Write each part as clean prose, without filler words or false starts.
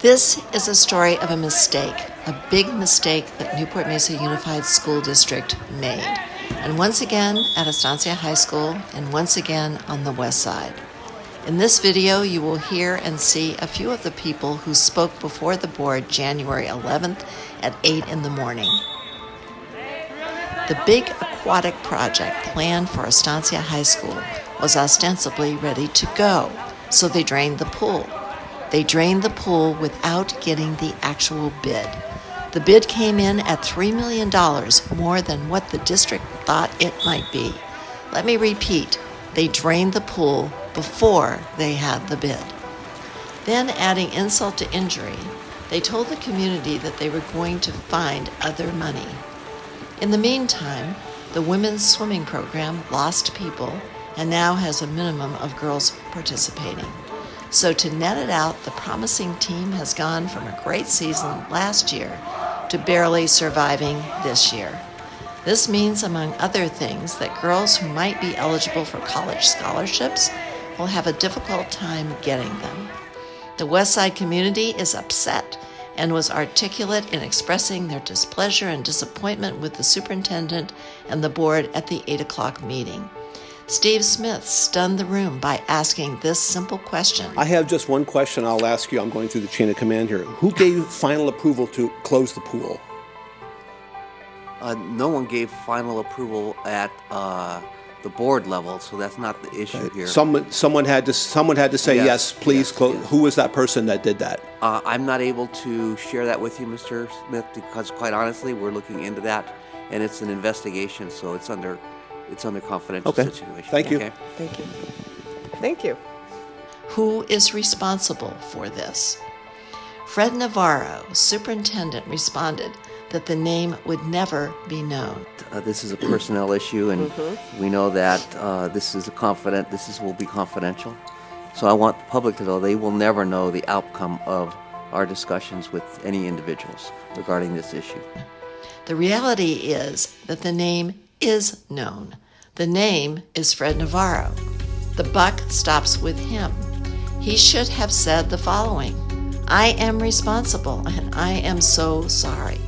This is a story of a mistake, a big mistake that Newport Mesa Unified School District made. And once again at Estancia High School, and once again on the west side. In this video, you will hear and see a few of the people who spoke before the board January 11th at 8 in the morning. The big aquatic project planned for Estancia High School was ostensibly ready to go, so they drained the pool. They drained the pool without getting the actual bid. The bid came in at $3 million, more than what the district thought it might be. Let me repeat, they drained the pool before they had the bid. Then, adding insult to injury, they told the community that they were going to find other money. In the meantime, the women's swimming program lost people and now has a minimum of girls participating. So to net it out, the promising team has gone from a great season last year to barely surviving this year. This means, among other things, that girls who might be eligible for college scholarships will have a difficult time getting them. The Westside community is upset and was articulate in expressing their displeasure and disappointment with the superintendent and the board at the 8 o'clock meeting. Steve Smith stunned the room by asking this simple question. I have just one question I'll ask you. I'm going through the chain of command here. Who gave final approval to close the pool? No one gave final approval at the board level, so that's not the issue here. Someone had to say yes, please close. Yes. Who was that person that did that? I'm not able to share that with you, Mr. Smith, because quite honestly, we're looking into that, and it's an investigation, so it's under confidential situation. Thank you. Okay. Thank you. Thank you. Who is responsible for this? Fred Navarro, superintendent, responded that the name would never be known. This is a personnel issue, and we know that this will be confidential. So I want the public to know they will never know the outcome of our discussions with any individuals regarding this issue. The reality is that the name is known. The name is Fred Navarro. The buck stops with him. He should have said the following: I am responsible and I am so sorry.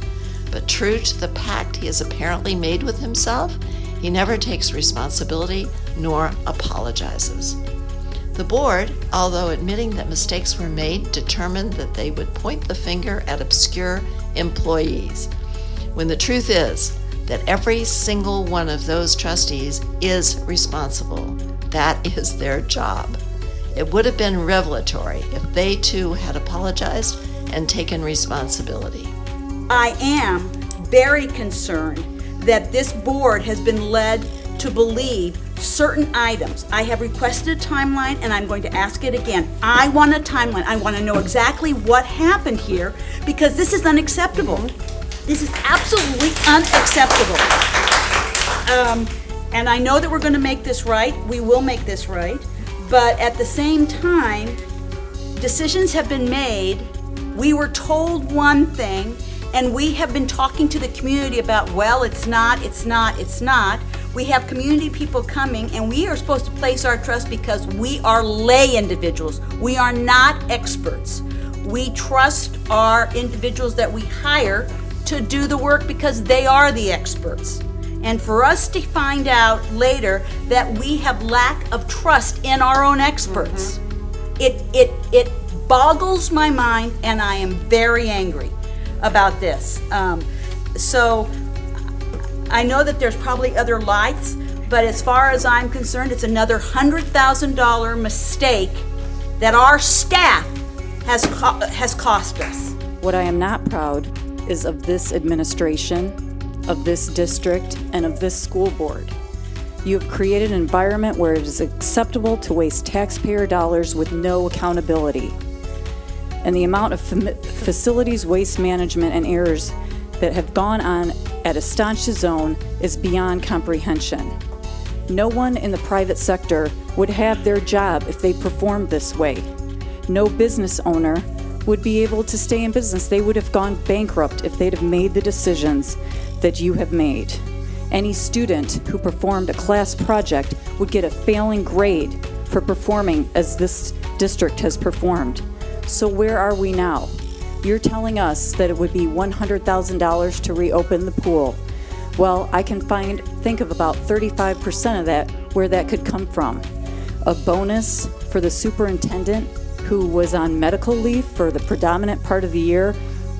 But true to the pact he has apparently made with himself, he never takes responsibility nor apologizes. The board, although admitting that mistakes were made, determined that they would point the finger at obscure employees, when the truth is that every single one of those trustees is responsible. That is their job. It would have been revelatory if they too had apologized and taken responsibility. I am very concerned that this board has been led to believe certain items. I have requested a timeline, and I'm going to ask it again. I want a timeline. I want to know exactly what happened here, because this is unacceptable. This is absolutely unacceptable. And I know that we're going to make this right. We will make this right. But at the same time, decisions have been made. We were told one thing, and we have been talking to the community about, well, it's not. We have community people coming, and we are supposed to place our trust because we are lay individuals. We are not experts. We trust our individuals that we hire to do the work because they are the experts. And for us to find out later that we have lack of trust in our own experts, it boggles my mind, and I am very angry about this. So I know that there's probably other lights, but as far as I'm concerned, it's another $100,000 mistake that our staff has cost us. What I am not proud is of this administration, of this district, and of this school board. You have created an environment where it is acceptable to waste taxpayer dollars with no accountability. And the amount of facilities waste management and errors that have gone on at Estancia Zone is beyond comprehension. No one in the private sector would have their job if they performed this way. No business owner would be able to stay in business. They would have gone bankrupt if they'd have made the decisions that you have made. Any student who performed a class project would get a failing grade for performing as this district has performed. So where are we now? You're telling us that it would be $100,000 to reopen the pool. Well, I can think of about 35% of that where that could come from. A bonus for the superintendent who was on medical leave for the predominant part of the year.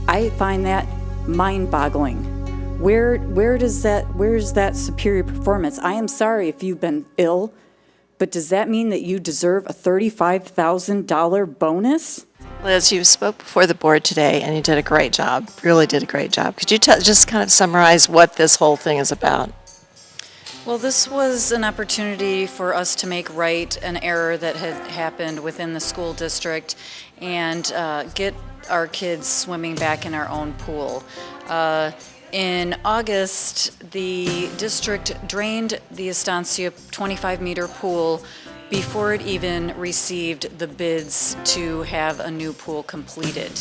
I find that mind-boggling. Where is that superior performance? I am sorry if you've been ill, but does that mean that you deserve a $35,000 bonus? Liz, you spoke before the board today, and you did a great job. Really did a great job. Could you just kind of summarize what this whole thing is about? Well, this was an opportunity for us to make right an error that had happened within the school district and get our kids swimming back in our own pool. In August, the district drained the Estancia 25-meter pool before it even received the bids to have a new pool completed.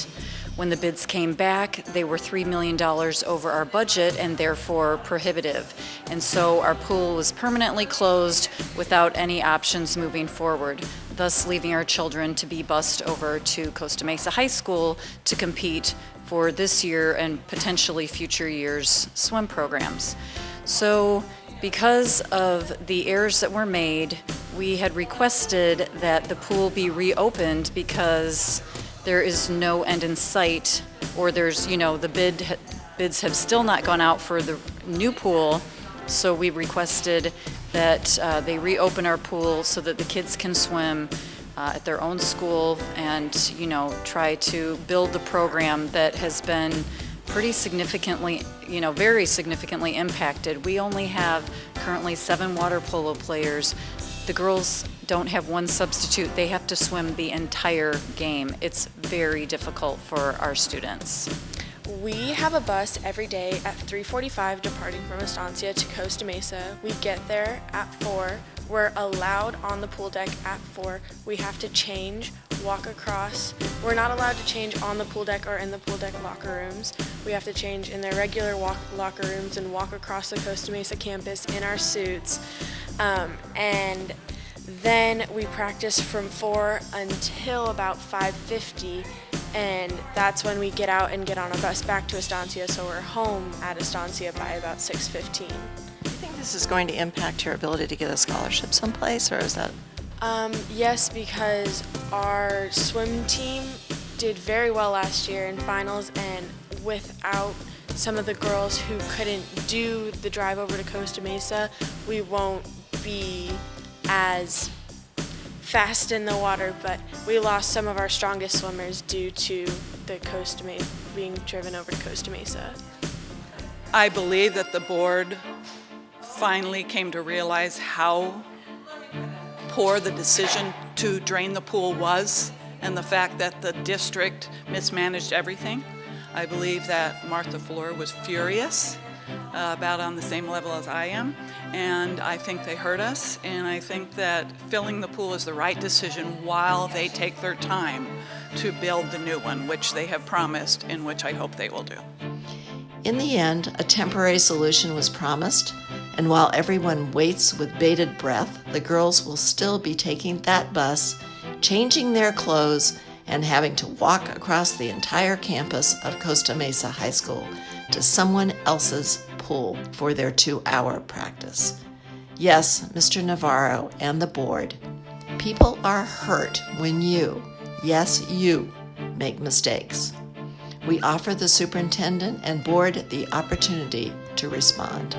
When the bids came back, they were $3 million over our budget and therefore prohibitive. And so our pool was permanently closed without any options moving forward, thus leaving our children to be bused over to Costa Mesa High School to compete for this year and potentially future years' swim programs. So because of the errors that were made, we had requested that the pool be reopened because there is no end in sight, or there's, the bids have still not gone out for the new pool. So we requested that they reopen our pool so that the kids can swim at their own school and, try to build the program that has been pretty significantly, very significantly impacted. We only have currently 7 water polo players. The girls don't have one substitute. They have to swim the entire game. It's very difficult for our students. We have a bus every day at 3:45 departing from Estancia to Costa Mesa. We get there at 4. We're allowed on the pool deck at 4. We have to change, walk across. We're not allowed to change on the pool deck or in the pool deck locker rooms. We have to change in their regular locker rooms and walk across the Costa Mesa campus in our suits. And then we practice from 4 until about 5:50, and that's when we get out and get on a bus back to Estancia, so we're home at Estancia by about 6:15. Do you think this is going to impact your ability to get a scholarship someplace, or is that? Yes, because our swim team did very well last year in finals, and without some of the girls who couldn't do the drive over to Costa Mesa, we won't be as fast in the water, but we lost some of our strongest swimmers due to the being driven over to Costa Mesa. I believe that the board finally came to realize how poor the decision to drain the pool was, and the fact that the district mismanaged everything. I believe that Martha Fleur was furious, about on the same level as I am, and I think they hurt us, and I think that filling the pool is the right decision while they take their time to build the new one, which they have promised, and which I hope they will do. In the end, a temporary solution was promised, and while everyone waits with bated breath, the girls will still be taking that bus, changing their clothes, and having to walk across the entire campus of Costa Mesa High School to someone else's pool for their 2-hour practice. Yes, Mr. Navarro and the board, people are hurt when you, yes, you, make mistakes. We offer the superintendent and board the opportunity to respond.